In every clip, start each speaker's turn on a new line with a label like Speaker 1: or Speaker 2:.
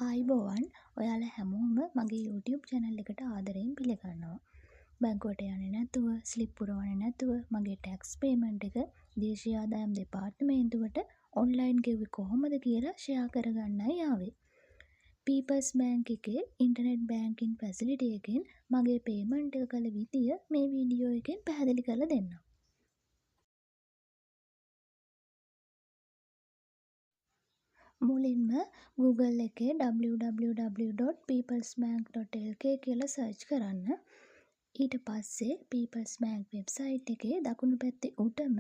Speaker 1: ආයිබෝවන් ඔයාලා හැමෝම මගේ YouTube channel එකට ආදරයෙන් පිළිගන්නවා. බැංකුවට යන්නේ නැතුව, ස්ලිප් පුරවන්නේ නැතුව මගේ ටැක්ස් පේමන්ට් එක දේශීය ආදායම් දෙපාර්තමේන්තුවට ඔන්ලයින් ගෙව්වේ කොහොමද කියලා ෂෙයා කරගන්නයි ආවේ. පීපල්ස් බැංක් එකේ ඉන්ටර්නෙට් බැංකින් ෆැසිලිටි එකෙන් මගේ පේමන්ට් එක කළ විදිය මේ වීඩියෝ එකෙන් පැහැදිලි කරලා දෙන්නම්. මුලින්ම Google එකේ www.peoplesbank.lk කියලා සර්ච් කරන්න. ඊට පස්සේ People's Bank වෙබ්සයිට් එකේ දකුණු පැත්තේ උඩම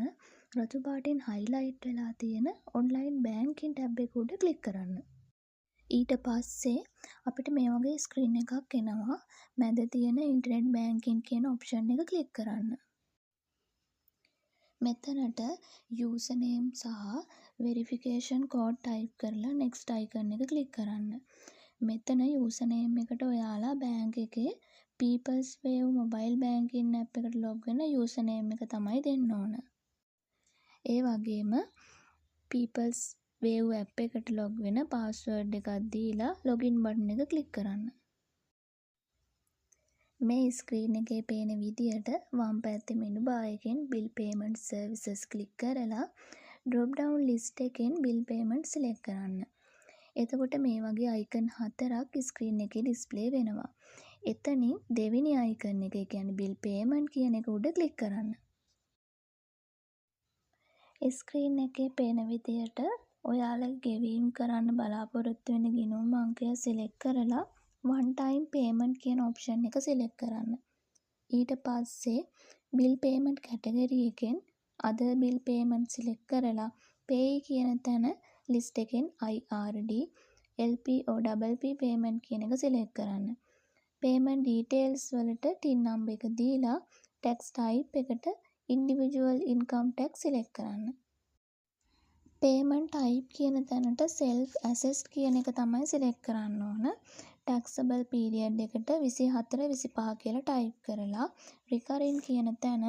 Speaker 1: රතු පාටින් හයිලයිට් වෙලා තියෙන ඔන්ලයින් බැංකින් ටැබ් එක උඩ ක්ලික් කරන්න. ඊට පස්සේ අපිට මේ වගේ ස්ක්‍රීන් එකක් එනවා. මැද තියෙන ඉන්ටර්නෙට් බැංකින් කියන ඔප්ෂන් එක ක්ලික් කරන්න. මෙතනට යූසර් නේම් සහ වෙරිෆිකේෂන් කෝඩ් ටයිප් කරලා next icon එක ක්ලික් කරන්න. මෙතන යූසර් නේම් එකට ඔයාලා බැංක් එකේ People's Wave mobile banking app එකට ලොග් වෙන යූසර් නේම් එක තමයි දෙන්න ඕන. ඒ වගේම People's Wave ඇප් එකට ලොග් වෙන පාස්වර්ඩ් එකක් දීලා login බටන් එක ක්ලික් කරන්න. මේ ස්ක්‍රීන් එකේ පේන විදියට වම් පැත්තේ මෙනු බාර් එකෙන් bill payment services ක්ලික් කරලා drop down list එකෙන් bill payment select කරන්න. එතකොට මේ වගේ icon 4ක් ස්ක්‍රීන් එකේ ඩිස්ප්ලේ වෙනවා. එතනින් දෙවෙනි icon එක කියන්නේ bill payment කියන එක උඩ ක්ලික් කරන්න. ස්ක්‍රීන් එකේ පේන විදියට ඔයාලා ගෙවීම් කරන්න බලාපොරොත්තු වෙන ගිණුම් අංකය select කරලා one time payment කියන ඔප්ෂන් එක select කරන්න. ඊට පස්සේ bill payment category එකෙන් other bill payment select කරලා pay කියන තැන list එකෙන් IRD, LPOPP payment කියන එක select කරන්න. payment details වලට TIN number එක දීලා tax type එකට individual income tax select කරන්න. payment type කියන තැනට self assessed කියන එක තමයි select කරන්න ඕන. taxable period එකට 24-25 කියලා type කරලා recurring කියන තැන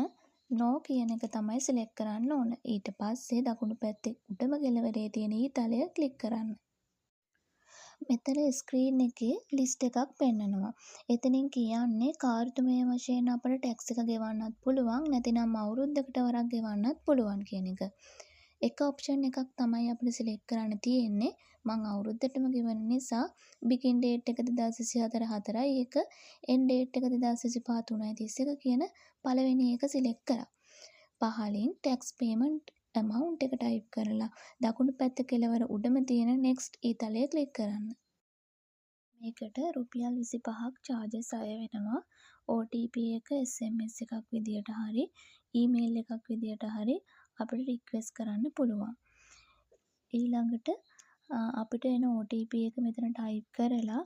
Speaker 1: no කියන එක තමයි select කරන්න ඕන. ඊට පස්සේ දකුණු පැත්තේ උඩම කෙළවරේ තියෙන ඊතලය click කරන්න. මෙතන ස්ක්‍රීන් එකේ ලිස්ට් එකක් පෙන්නනවා. එතනින් කියන්නේ කාර්තුමය වශයෙන් අපිට ටැක්ස් එක ගෙවන්නත් පුළුවන්, නැතිනම් අවුරුද්දකට වරක් ගෙවන්නත් පුළුවන් කියන එක. එක ඔප්ෂන් එකක් තමයි අපිට සිලෙක්ට් කරන්න තියෙන්නේ. මම අවුරුද්දටම ගෙවන නිසා begin date එක 2024 4යි එක end date එක 2025 3යි 31 කියන පළවෙනි එක සිලෙක්ට් කරා. පහලින් tax payment amount එක ටයිප් කරලා දකුණු පැත්ත කෙළවර උඩම තියෙන next ඊතලය ක්ලික් කරන්න. මේකට රුපියල් 25ක් charges අය වෙනවා. OTP එක SMS එකක් විදියට හරි email එකක් විදියට හරි අපිට රික්වෙස්ට් කරන්න පුළුවන්. ඊළඟට අපිට එන OTP එක මෙතන ටයිප් කරලා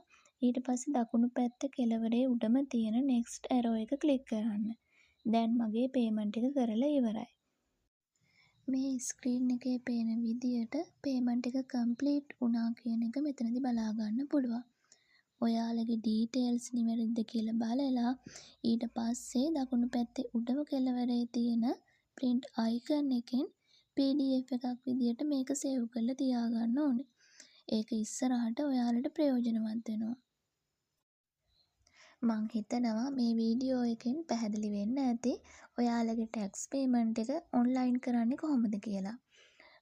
Speaker 1: ඊට පස්සේ දකුණු පැත්ත කෙළවරේ උඩම තියෙන next arrow එක ක්ලික් කරන්න. දැන් මගේ payment එක කරලා ඉවරයි. මේ ස්ක්‍රීන් එකේ පේන විදියට payment එක complete වුණා කියන එක මෙතනදී බලා ගන්න පුළුවන්. ඔයාලගේ details නිවැරදිද කියලා බලලා ඊට පස්සේ දකුණු පැත්තේ උඩම කෙළවරේ තියෙන print icon එකෙන් PDF එකක් විදියට මේක save කරලා තියාගන්න ඕනේ. ඒක ඉස්සරහට ඔයාලට ප්‍රයෝජනවත් වෙනවා. මං හිතනවා මේ වීඩියෝ එකෙන් පැහැදිලි වෙන්න ඇති ඔයාලගේ tax payment එක online කරන්නේ කොහොමද කියලා.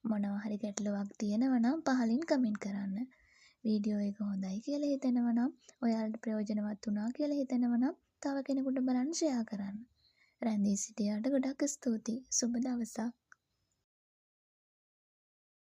Speaker 1: මොනවා හරි ගැටලුවක් තියෙනවා නම් පහලින් කමෙන්ට් කරන්න. වීඩියෝ එක හොඳයි කියලා හිතෙනවා නම් ඔයාලට ප්‍රයෝජනවත් වුණා කියලා හිතෙනවා නම් තව කෙනෙකුට බලන්න ෂෙයා කරන්න. රැඳී සිටියාට ගොඩක් ස්තුතියි. සුබ දවසක්.